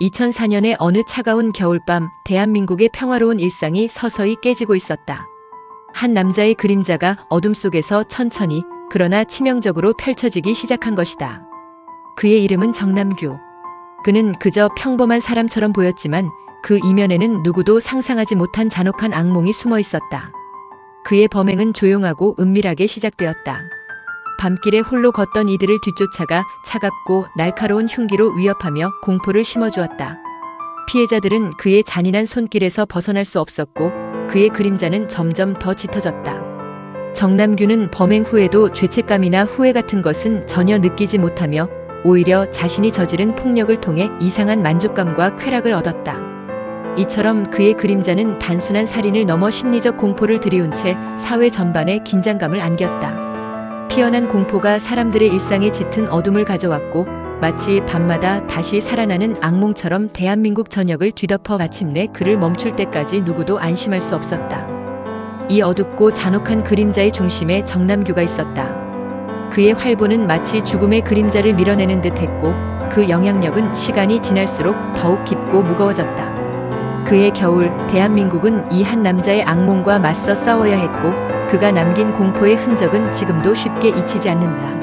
2004년의 어느 차가운 겨울밤, 대한민국의 평화로운 일상이 서서히 깨지고 있었다. 한 남자의 그림자가 어둠 속에서 천천히 그러나 치명적으로 펼쳐지기 시작한 것이다. 그의 이름은 정남규. 그는 그저 평범한 사람처럼 보였지만 그 이면에는 누구도 상상하지 못한 잔혹한 악몽이 숨어 있었다. 그의 범행은 조용하고 은밀하게 시작되었다. 밤길에 홀로 걷던 이들을 뒤쫓아가 차갑고 날카로운 흉기로 위협하며 공포를 심어주었다. 피해자들은 그의 잔인한 손길에서 벗어날 수 없었고 그의 그림자는 점점 더 짙어졌다. 정남규는 범행 후에도 죄책감이나 후회 같은 것은 전혀 느끼지 못하며 오히려 자신이 저지른 폭력을 통해 이상한 만족감과 쾌락을 얻었다. 이처럼 그의 그림자는 단순한 살인을 넘어 심리적 공포를 들이운 채 사회 전반에 긴장감을 안겼다. 피어난 공포가 사람들의 일상에 짙은 어둠을 가져왔고 마치 밤마다 다시 살아나는 악몽처럼 대한민국 전역을 뒤덮어 마침내 그를 멈출 때까지 누구도 안심할 수 없었다. 이 어둡고 잔혹한 그림자의 중심에 정남규가 있었다. 그의 활보는 마치 죽음의 그림자를 밀어내는 듯했고 그 영향력은 시간이 지날수록 더욱 깊고 무거워졌다. 그해 겨울 대한민국은 이 한 남자의 악몽과 맞서 싸워야 했고 그가 남긴 공포의 흔적은 지금도 쉽게 잊히지 않는다.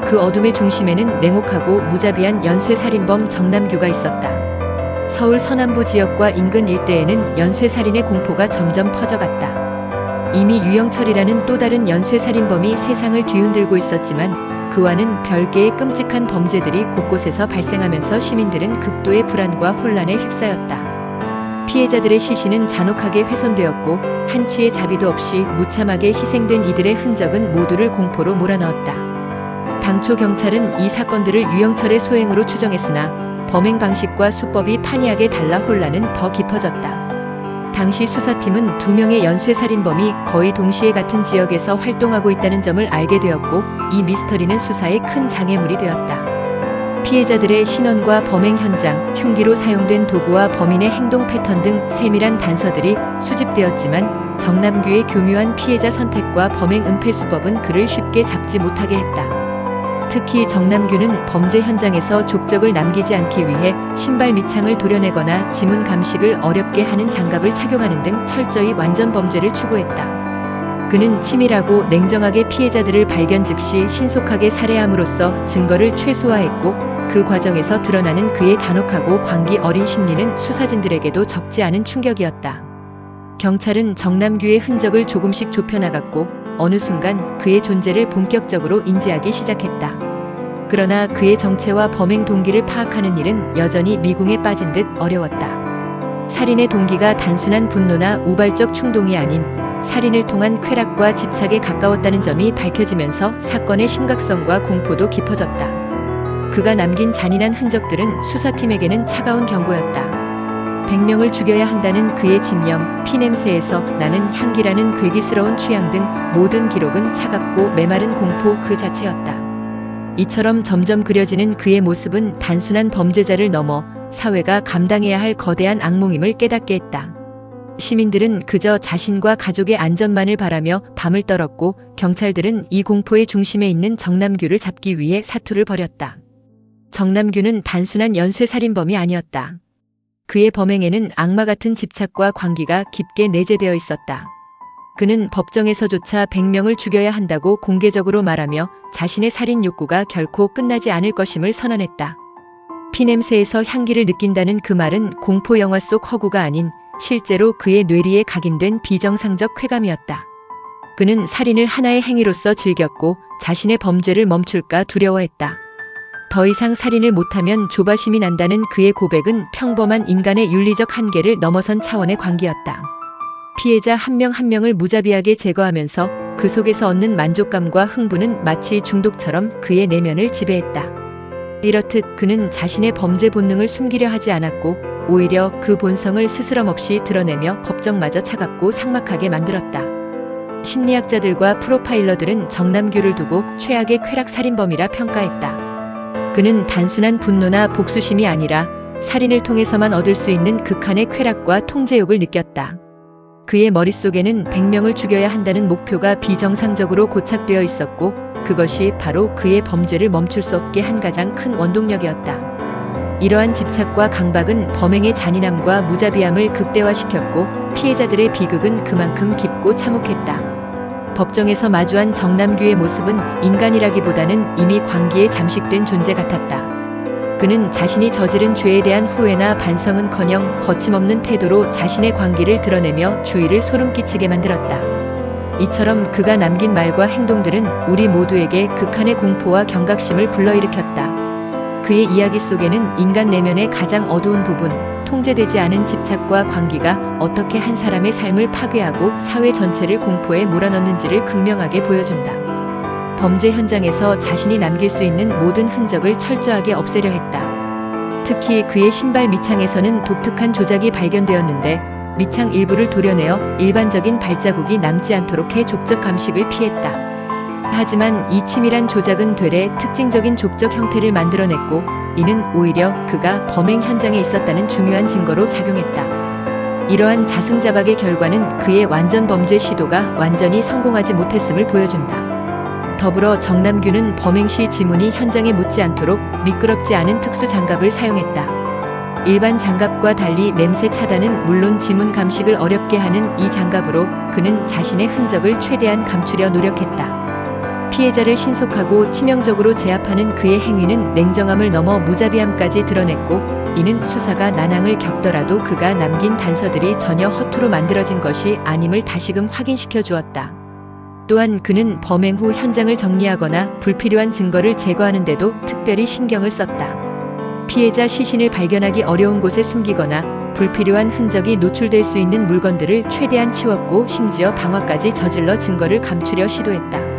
그 어둠의 중심에는 냉혹하고 무자비한 연쇄살인범 정남규가 있었다. 서울 서남부 지역과 인근 일대에는 연쇄살인의 공포가 점점 퍼져갔다. 이미 유영철이라는 또 다른 연쇄살인범이 세상을 뒤흔들고 있었지만 그와는 별개의 끔찍한 범죄들이 곳곳에서 발생하면서 시민들은 극도의 불안과 혼란에 휩싸였다. 피해자들의 시신은 잔혹하게 훼손되었고 한치의 자비도 없이 무참하게 희생된 이들의 흔적은 모두를 공포로 몰아넣었다. 당초 경찰은 이 사건들을 유영철의 소행으로 추정했으나 범행 방식과 수법이 판이하게 달라 혼란은 더 깊어졌다. 당시 수사팀은 2명의 연쇄살인범이 거의 동시에 같은 지역에서 활동하고 있다는 점을 알게 되었고 이 미스터리는 수사에 큰 장애물이 되었다. 피해자들의 신원과 범행 현장, 흉기로 사용된 도구와 범인의 행동 패턴 등 세밀한 단서들이 수집되었지만 정남규의 교묘한 피해자 선택과 범행 은폐 수법은 그를 쉽게 잡지 못하게 했다. 특히 정남규는 범죄 현장에서 족적을 남기지 않기 위해 신발 밑창을 도려내거나 지문 감식을 어렵게 하는 장갑을 착용하는 등 철저히 완전 범죄를 추구했다. 그는 치밀하고 냉정하게 피해자들을 발견 즉시 신속하게 살해함으로써 증거를 최소화했고 그 과정에서 드러나는 그의 잔혹하고 광기 어린 심리는 수사진들에게도 적지 않은 충격이었다. 경찰은 정남규의 흔적을 조금씩 좁혀나갔고 어느 순간 그의 존재를 본격적으로 인지하기 시작했다. 그러나 그의 정체와 범행 동기를 파악하는 일은 여전히 미궁에 빠진 듯 어려웠다. 살인의 동기가 단순한 분노나 우발적 충동이 아닌 살인을 통한 쾌락과 집착에 가까웠다는 점이 밝혀지면서 사건의 심각성과 공포도 깊어졌다. 그가 남긴 잔인한 흔적들은 수사팀에게는 차가운 경고였다. 100명을 죽여야 한다는 그의 집념, 피냄새에서 나는 향기라는 괴기스러운 취향 등 모든 기록은 차갑고 메마른 공포 그 자체였다. 이처럼 점점 그려지는 그의 모습은 단순한 범죄자를 넘어 사회가 감당해야 할 거대한 악몽임을 깨닫게 했다. 시민들은 그저 자신과 가족의 안전만을 바라며 밤을 떨었고 경찰들은 이 공포의 중심에 있는 정남규를 잡기 위해 사투를 벌였다. 정남규는 단순한 연쇄살인범이 아니었다. 그의 범행에는 악마 같은 집착과 광기가 깊게 내재되어 있었다. 그는 법정에서조차 100명을 죽여야 한다고 공개적으로 말하며 자신의 살인 욕구가 결코 끝나지 않을 것임을 선언했다. 피냄새에서 향기를 느낀다는 그 말은 공포 영화 속 허구가 아닌 실제로 그의 뇌리에 각인된 비정상적 쾌감이었다. 그는 살인을 하나의 행위로서 즐겼고 자신의 범죄를 멈출까 두려워했다. 더 이상 살인을 못하면 조바심이 난다는 그의 고백은 평범한 인간의 윤리적 한계를 넘어선 차원의 광기였다. 피해자 한 명 한 명을 무자비하게 제거하면서 그 속에서 얻는 만족감과 흥분은 마치 중독처럼 그의 내면을 지배했다. 이렇듯 그는 자신의 범죄 본능을 숨기려 하지 않았고 오히려 그 본성을 스스럼없이 드러내며 법정마저 차갑고 삭막하게 만들었다. 심리학자들과 프로파일러들은 정남규를 두고 최악의 쾌락 살인범이라 평가했다. 그는 단순한 분노나 복수심이 아니라 살인을 통해서만 얻을 수 있는 극한의 쾌락과 통제욕을 느꼈다. 그의 머릿속에는 100명을 죽여야 한다는 목표가 비정상적으로 고착되어 있었고 그것이 바로 그의 범죄를 멈출 수 없게 한 가장 큰 원동력이었다. 이러한 집착과 강박은 범행의 잔인함과 무자비함을 극대화시켰고 피해자들의 비극은 그만큼 깊고 참혹했다. 법정에서 마주한 정남규의 모습은 인간이라기보다는 이미 광기에 잠식된 존재 같았다. 그는 자신이 저지른 죄에 대한 후회나 반성은커녕 거침없는 태도로 자신의 광기를 드러내며 주위를 소름 끼치게 만들었다. 이처럼 그가 남긴 말과 행동들은 우리 모두에게 극한의 공포와 경각심을 불러일으켰다. 그의 이야기 속에는 인간 내면의 가장 어두운 부분, 통제되지 않은 집착과 광기가 어떻게 한 사람의 삶을 파괴하고 사회 전체를 공포에 몰아넣는지를 극명하게 보여준다. 범죄 현장에서 자신이 남길 수 있는 모든 흔적을 철저하게 없애려 했다. 특히 그의 신발 밑창에서는 독특한 조작이 발견되었는데 밑창 일부를 도려내어 일반적인 발자국이 남지 않도록 해 족적 감식을 피했다. 하지만 이 치밀한 조작은 되레 특징적인 족적 형태를 만들어냈고 이는 오히려 그가 범행 현장에 있었다는 중요한 증거로 작용했다. 이러한 자승자박의 결과는 그의 완전 범죄 시도가 완전히 성공하지 못했음을 보여준다. 더불어 정남규는 범행 시 지문이 현장에 묻지 않도록 미끄럽지 않은 특수 장갑을 사용했다. 일반 장갑과 달리 냄새 차단은 물론 지문 감식을 어렵게 하는 이 장갑으로 그는 자신의 흔적을 최대한 감추려 노력했다. 피해자를 신속하고 치명적으로 제압하는 그의 행위는 냉정함을 넘어 무자비함까지 드러냈고 이는 수사가 난항을 겪더라도 그가 남긴 단서들이 전혀 허투루 만들어진 것이 아님을 다시금 확인시켜 주었다. 또한 그는 범행 후 현장을 정리하거나 불필요한 증거를 제거하는 데도 특별히 신경을 썼다. 피해자 시신을 발견하기 어려운 곳에 숨기거나 불필요한 흔적이 노출될 수 있는 물건들을 최대한 치웠고 심지어 방화까지 저질러 증거를 감추려 시도했다.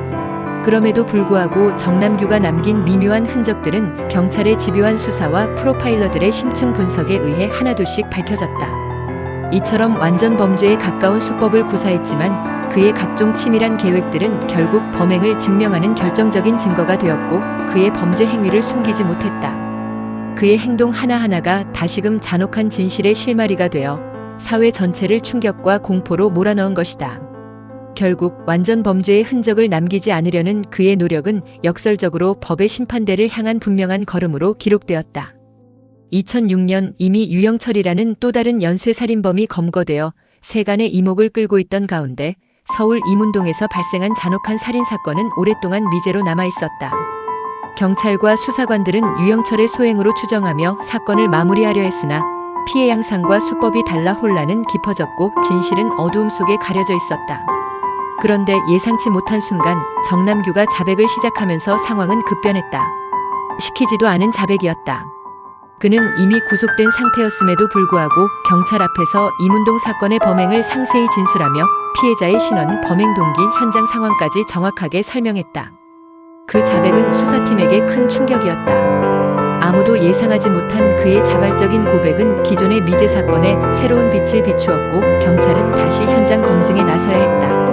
그럼에도 불구하고 정남규가 남긴 미묘한 흔적들은 경찰의 집요한 수사와 프로파일러들의 심층 분석에 의해 하나둘씩 밝혀졌다. 이처럼 완전 범죄에 가까운 수법을 구사했지만 그의 각종 치밀한 계획들은 결국 범행을 증명하는 결정적인 증거가 되었고 그의 범죄 행위를 숨기지 못했다. 그의 행동 하나하나가 다시금 잔혹한 진실의 실마리가 되어 사회 전체를 충격과 공포로 몰아넣은 것이다. 결국 완전 범죄의 흔적을 남기지 않으려는 그의 노력은 역설적으로 법의 심판대를 향한 분명한 걸음으로 기록되었다. 2006년 이미 유영철이라는 또 다른 연쇄살인범이 검거되어 세간의 이목을 끌고 있던 가운데 서울 이문동에서 발생한 잔혹한 살인사건은 오랫동안 미제로 남아있었다. 경찰과 수사관들은 유영철의 소행으로 추정하며 사건을 마무리하려 했으나 피해 양상과 수법이 달라 혼란은 깊어졌고 진실은 어두움 속에 가려져 있었다. 그런데 예상치 못한 순간 정남규가 자백을 시작하면서 상황은 급변했다. 시키지도 않은 자백이었다. 그는 이미 구속된 상태였음에도 불구하고 경찰 앞에서 이문동 사건의 범행을 상세히 진술하며 피해자의 신원, 범행 동기, 현장 상황까지 정확하게 설명했다. 그 자백은 수사팀에게 큰 충격이었다. 아무도 예상하지 못한 그의 자발적인 고백은 기존의 미제 사건에 새로운 빛을 비추었고 경찰은 다시 현장 검증에 나서야 했다.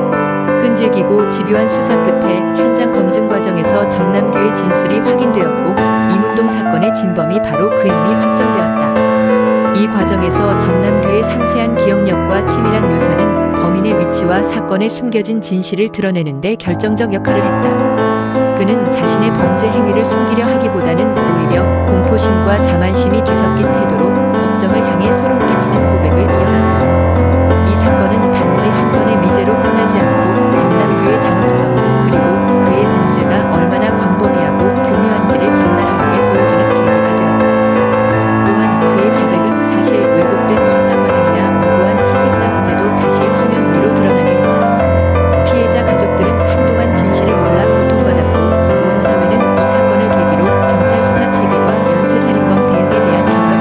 끈질기고 집요한 수사 끝에 현장 검증 과정에서 정남규의 진술이 확인되었고 이문동 사건의 진범이 바로 그임이 확정되었다. 이 과정에서 정남규의 상세한 기억력과 치밀한 묘사는 범인의 위치와 사건에 숨겨진 진실을 드러내는 데 결정적 역할을 했다. 그는 자신의 범죄 행위를 숨기려 하기보다는 오히려 공포심과 자만심이 뒤섞인 태도로 법정을 향해 소름 끼치는 고백을 이어갔다. 이 사건은 단지 한 건의 미제로 끝나지 않고 정남규의 잔혹성 그리고 그의 범죄가 얼마나 광범위하고 교묘한지를 적나라하게 보여주는 계기가 되었다. 또한 그의 자백은 사실 왜곡된 수사 관행이나 무고한 희생자 문제도 다시 수면 위로 드러나게 했다. 피해자 가족들은 한동안 진실을 몰라 고통받았고 온 사회는 이 사건을 계기로 경찰 수사 체계와 연쇄살인범 대응에 대한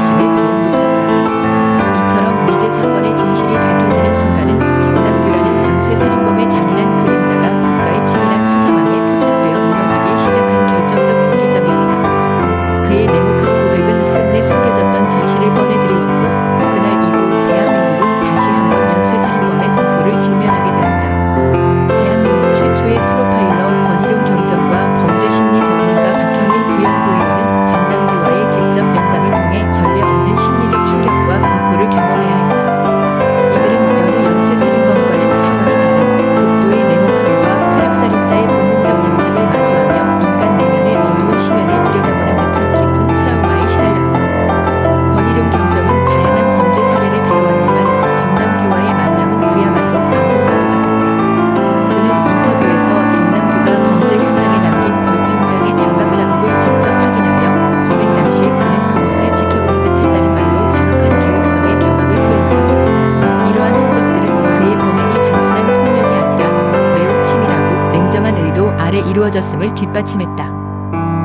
이루어졌음을 뒷받침했다.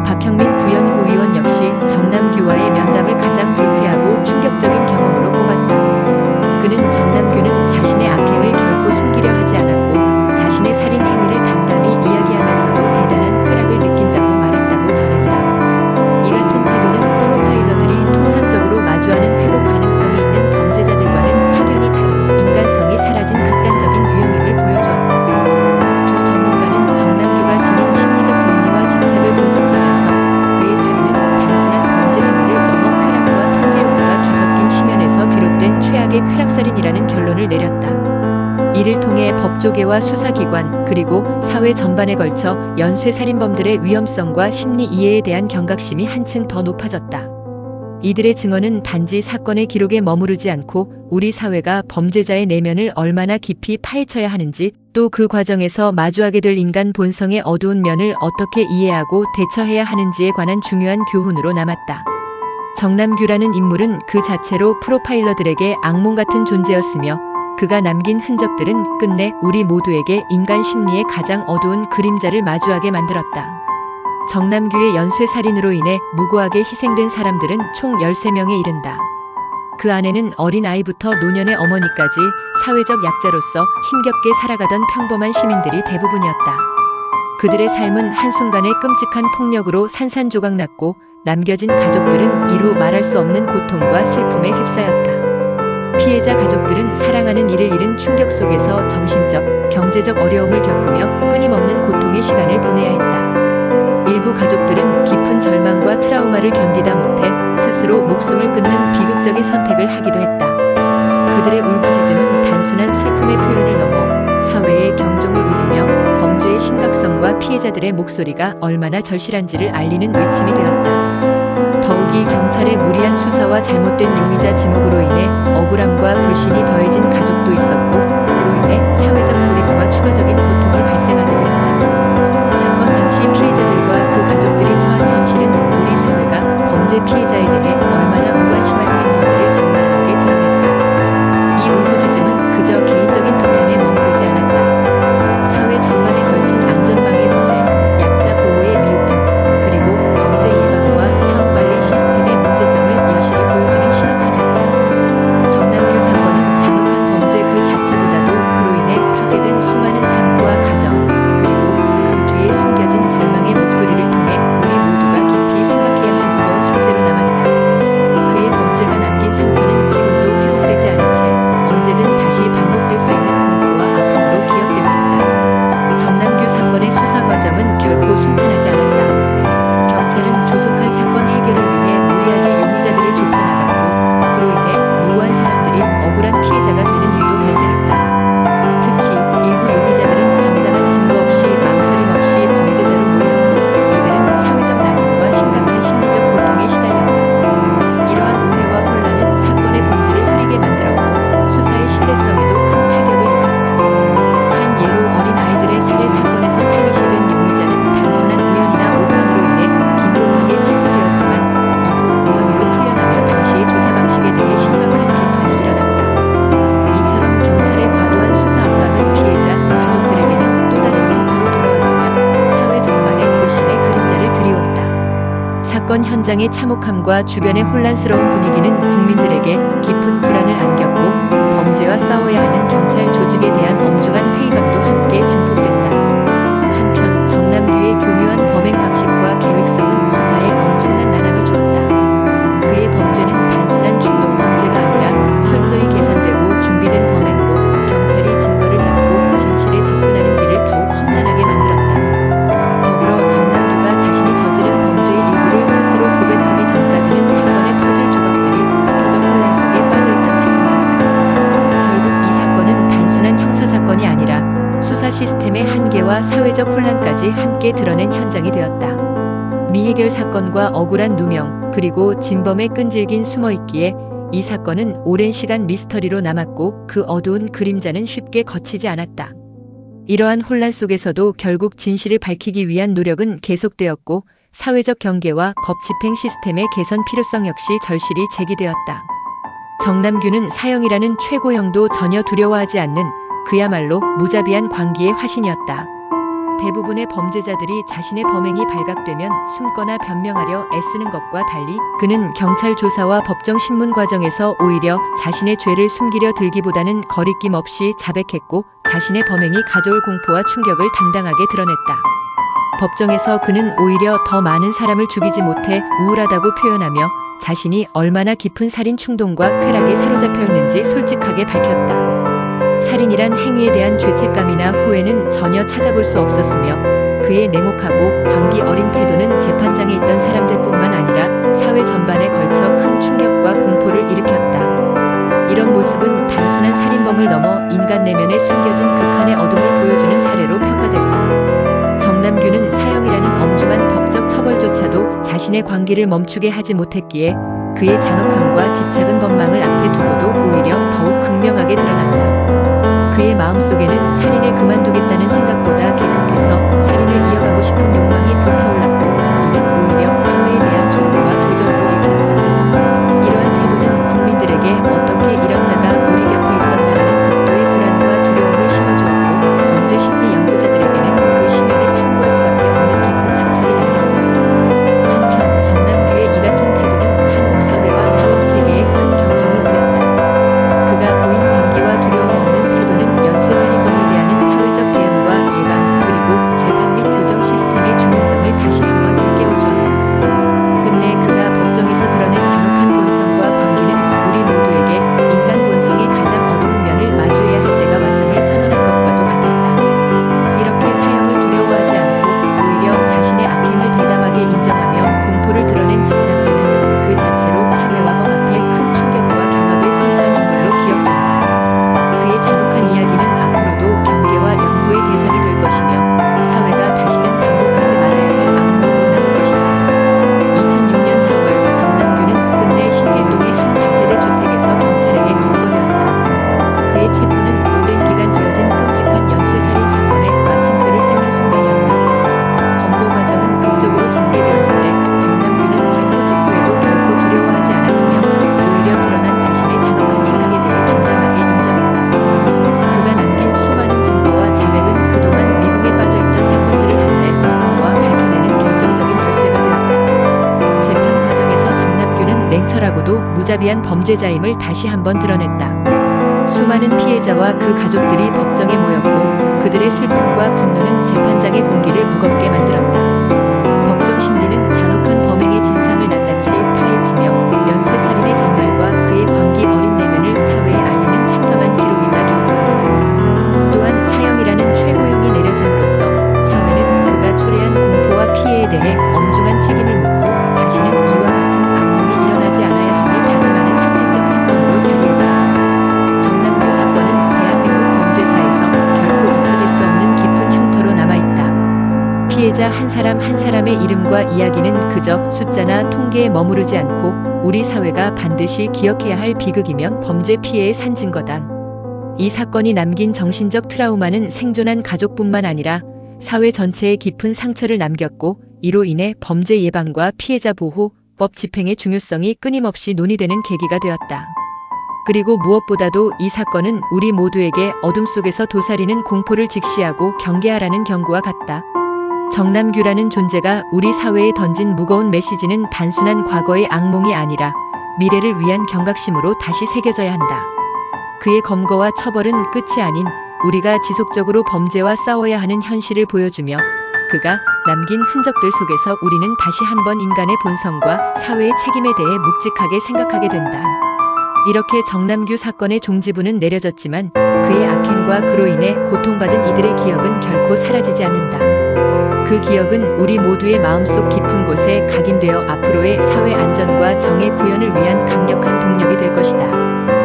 박형민 부연구의원 역시 정남규와의 면담을 가장 불쾌하고 충격적인 경험으로 꼽았다. 그는 정남규는 자신의 악행을 결코 숨기려 하지 않았고 자신의 살인 행위를 담담히 이야기하면서도 대단한 쾌락을 느낀다고 말했다고 전했다. 이 같은 태도는 프로파일러들이 통상적으로 마주하는 회복 가능성이 있는 범죄자들과는 확연히 다른 인간성이 사라진 극단적인 유형임을 보여주었다. 두 전문가는 정남규가 지닌 심리적 동리와 집착을 분석하면서 그의 살인은 단순한 범죄 행위를 넘어 쾌락과 통제 욕구가 뒤섞인 심연에서 비롯된 최악의 쾌락살인이라는 결론을 내렸다. 이를 통해 법조계와 수사기관 그리고 사회 전반에 걸쳐 연쇄살인범들의 위험성과 심리 이해에 대한 경각심이 한층 더 높아졌다. 이들의 증언은 단지 사건의 기록에 머무르지 않고 우리 사회가 범죄자의 내면을 얼마나 깊이 파헤쳐야 하는지 또 그 과정에서 마주하게 될 인간 본성의 어두운 면을 어떻게 이해하고 대처해야 하는지에 관한 중요한 교훈으로 남았다. 정남규라는 인물은 그 자체로 프로파일러들에게 악몽 같은 존재였으며 그가 남긴 흔적들은 끝내 우리 모두에게 인간 심리의 가장 어두운 그림자를 마주하게 만들었다. 정남규의 연쇄살인으로 인해 무고하게 희생된 사람들은 총 13명에 이른다. 그 안에는 어린 아이부터 노년의 어머니까지 사회적 약자로서 힘겹게 살아가던 평범한 시민들이 대부분이었다. 그들의 삶은 한순간의 끔찍한 폭력으로 산산조각났고 남겨진 가족들은 이루 말할 수 없는 고통과 슬픔에 휩싸였다. 피해자 가족들은 사랑하는 이를 잃은 충격 속에서 정신적, 경제적 어려움을 겪으며 끊임없는 고통의 시간을 보내야 했다. 일부 가족들은 깊은 절망과 트라우마를 견디다 못해 스스로 목숨을 끊는 비극적인 선택을 하기도 했다. 그들의 울부짖음은 단순한 슬픔의 표현을 넘어 사회의 경종을 울리며 범죄의 심각성과 피해자들의 목소리가 얼마나 절실한지를 알리는 외침이 되었다. 더욱이 경찰의 무리한 수사와 잘못된 용의자 지목으로 인해 억울함과 불신이 더해진 가족도 있었고 그로 인해 사회적 고립과 추가적인 고통이 발생하기도 했다. 사건 당시 피해자들과 그 가족들이 처한 현실은 우리 사회가 범죄 피해자에 대해 얼마나 무관심할 수 있는지를 적나라하게 드러냈다. 이 울부짖음은 그저 개인적인 비탄에 머무르지 않았다. 사회 전반에 걸친 안전망의 부재, 약자 보호의 미흡함, 그리고 범죄 예방과 사후관리 시스템의 문제점을 여실히 보여주는 신호탄이었다. 정남규 사건은 잔혹한 범죄 그 자체보다도 그로 인해 파괴된 수많은 삶과 가정, 그리고 그 뒤에 숨겨진 절망의 목소리를 통해 우리 모두가 깊이 생각해야 할 무거운 숙제로 남았다. 그의 범죄가 남긴 상처는 지금도 회복되지 않은 채 언제든 다시 반복될 수 있는 공포와 아픔으로 기억되고 있다. 정남규 사건의 수사 과정은 결코 순탄하지 않았다. 경찰은 조속한 사건 해결을 위해 무리하게 용의자들을 좁혀나갔고 그로 인해 무고한 사람들이 억울한 피해자가 되는 일도 발생했다. 특히 일부 용의자들은 정당한 증거 없이 망설임 없이 범죄자로 몰렸고 이들은 사회적 낙인과 심각한 심리적 고통에 시달렸다. 이러한 오해와 혼란은 사건의 본질을 흐리게 만들었고 수사의 신뢰성에도 큰 타격을 입혔다. 한 예로 어린 아이들의 살해 사건에서 타깃이 된 용의자는 단순한 우연이나 오판으로 인해 긴급하게 체포되었지만 이후 무혐의로 풀려나며 당시의 조사 방식에 대해 심각한 비판이 일어났다. 이처럼 경찰의 과도한 수사 압박은 피해자, 가족들에게는 또 다른 상처로 돌아왔으며 사회 전반의 불신의 그림자를 드리웠다. 사건 현장의 참혹함과 주변의 혼란스러운 분위기는 국민들에게 깊은 불안을 안겼고 범죄와 싸워야 하는 경찰 조직에 대한 엄중한 회의감도 함께 증폭됐다. 한편 정남규의 교묘한 범행 방식과 계획성은 수사에 엄청난 난항을 주었다. 그의 범죄는 단순한 충동 범죄가 아니라 철저히 계산되고 준비된 범행으로 경찰이 증거를 잡고 진실에 접근하는 길을 더욱 험난하게 만들었다. 더불어 정남규가 자신이 저지른 범죄의 일부를 스스로 고백하기 전까지는 사건의 퍼즐 조각들이 흩어져 혼란 속에 빠져있던 상황이었다. 결국 이 사건은 단순한 형사사건이 아니라 수사 시스템의 한계와 사회적 혼란까지 함께 드러낸 현장이 되었다. 미해결 사건과 억울한 누명, 그리고 진범의 끈질긴 숨어있기에 이 사건은 오랜 시간 미스터리로 남았고 그 어두운 그림자는 쉽게 거치지 않았다. 이러한 혼란 속에서도 결국 진실을 밝히기 위한 노력은 계속되었고 사회적 경계와 법 집행 시스템의 개선 필요성 역시 절실히 제기되었다. 정남규는 사형이라는 최고형도 전혀 두려워하지 않는 그야말로 무자비한 광기의 화신이었다. 대부분의 범죄자들이 자신의 범행이 발각되면 숨거나 변명하려 애쓰는 것과 달리 그는 경찰 조사와 법정 신문 과정에서 오히려 자신의 죄를 숨기려 들기보다는 거리낌 없이 자백했고 자신의 범행이 가져올 공포와 충격을 당당하게 드러냈다. 법정에서 그는 오히려 더 많은 사람을 죽이지 못해 우울하다고 표현하며 자신이 얼마나 깊은 살인 충동과 쾌락에 사로잡혀 있는지 솔직하게 밝혔다. 살인이란 행위에 대한 죄책감이나 후회는 전혀 찾아볼 수 없었으며 그의 냉혹하고 광기 어린 태도는 재판장에 있던 사람들뿐만 아니라 사회 전반에 걸쳐 큰 충격과 공포를 일으켰다. 이런 모습은 단순한 살인범을 넘어 인간 내면에 숨겨진 극한의 어둠을 보여주는 사례로 평가됐다. 정남규는 사형이라는 엄중한 법적 처벌조차도 자신의 광기를 멈추게 하지 못했기에 그의 잔혹함과 집착은 법망을 앞에 두고도 오히려 더욱 극명하게 드러난다. 그의 마음속에는 살인을 그만두겠다는 생각보다 계속해서 살인을 이어가고 싶은 욕망이 불타올랐고 이는 오히려 사회에 대한 조롱과 도전으로 읽혔다. 이러한 태도는 국민들에게 어떻게 이런 자가 우리 곁에 있었나라는 극도의 불안과 두려움을 심어주었고 범죄 심리 연구자들에게는 그 심연을 탐구할 수밖에 없는 깊은 상처를 남겼다. 한편 정남규의 이 같은 태도는 한국 사회와 사법체계에 큰 경종을 울렸다. 그가 보인 광기와 두려움 없는 태도는 연쇄살인범을 대하는 사회적 대응과 예방 그리고 재판 및 교정 시스템의 중요성을 다시 한번 일깨워주었다. 끝내 그가 법정에서 드러낸 잔혹한 본성과 광기는 우리 모두에게 인간 본성의 가장 어두운 면을 마주해야 할 때가 왔음을 선언한 것과도 같았다. 이렇게 사형을 두려워하지 않고 오히려 자신의 악행을 대담하게 인정하며 공포를 드러낸 정남규는 그 자체로 사회와 법 앞에 큰 충격과 경악을 선사한 인물로 기억된다. 그의 잔혹한 이야기는 앞으로도 경계와 연구의 대상이 될 것이며 사회가 다시는 반복하지 말아야 할 악몽으로 남을 것이다. 2006년 4월 정남규는 끝내 신길동의 한 다세대 주택에서 경찰에게 검거되었다. 그의 체포는 오랜 기간 이어진 끔찍한 연쇄살인 사건에 마침표를 찍는 순간이었다. 검거 과정은 극적으로 전개되었는데 정남규는 체포 직후에도 결코 두려워하지 않았으며 오히려 드러난 자신의 잔혹한 행각에 대해 당당하게 인정했다. 그가 남긴 수많은 증거와 자백은 그동안 미궁에 빠져있던 사건들을 한데 모아 밝혀내는 결정적인 열쇠가 되었다. 재판 과정에서 정남규는 냉철하고도 무자비한 범죄자임을 다시 한번 드러냈다. 수많은 피해자와 그 가족들이 법정에 모였고 그들의 슬픔과 분노는 재판장의 공기를 무겁게 만들었다. 법정 심리는 잔혹한 범행의 진상을 낱낱이 파헤치며 연쇄살인의 정말과 그의 광기 어린 내면을 사회에 알리는 참담한 기록이자 경고였다. 또한 사형이라는 최고형이 내려짐으로써 사회는 그가 초래한 공포와 피해에 대해 엄중한 책임을 묻고 다시는 이와 같은 악몽이 일어나지 않아야 함을 다짐하는 상징적 사건으로 자리했다. 정남규 사건은 대한민국 범죄사에서 결코 잊혀질 수 없는 깊은 흉터로 남아있다. 피해자 한 사람 한 사람의 이름과 이야기는 그저 숫자나 통계에 머무르지 않고 우리 사회가 반드시 기억해야 할 비극이면 범죄 피해의 산증거다. 이 사건이 남긴 정신적 트라우마는 생존한 가족뿐만 아니라 사회 전체에 깊은 상처를 남겼고 이로 인해 범죄 예방과 피해자 보호, 법 집행의 중요성이 끊임없이 논의되는 계기가 되었다. 그리고 무엇보다도 이 사건은 우리 모두에게 어둠 속에서 도사리는 공포를 직시하고 경계하라는 경고와 같다. 정남규라는 존재가 우리 사회에 던진 무거운 메시지는 단순한 과거의 악몽이 아니라 미래를 위한 경각심으로 다시 새겨져야 한다. 그의 검거와 처벌은 끝이 아닌 우리가 지속적으로 범죄와 싸워야 하는 현실을 보여주며 그가 남긴 흔적들 속에서 우리는 다시 한번 인간의 본성과 사회의 책임에 대해 묵직하게 생각하게 된다. 이렇게 정남규 사건의 종지부는 내려졌지만 그의 악행과 그로 인해 고통받은 이들의 기억은 결코 사라지지 않는다. 그 기억은 우리 모두의 마음속 깊은 곳에 각인되어 앞으로의 사회 안전과 정의 구현을 위한 강력한 동력이 될 것이다.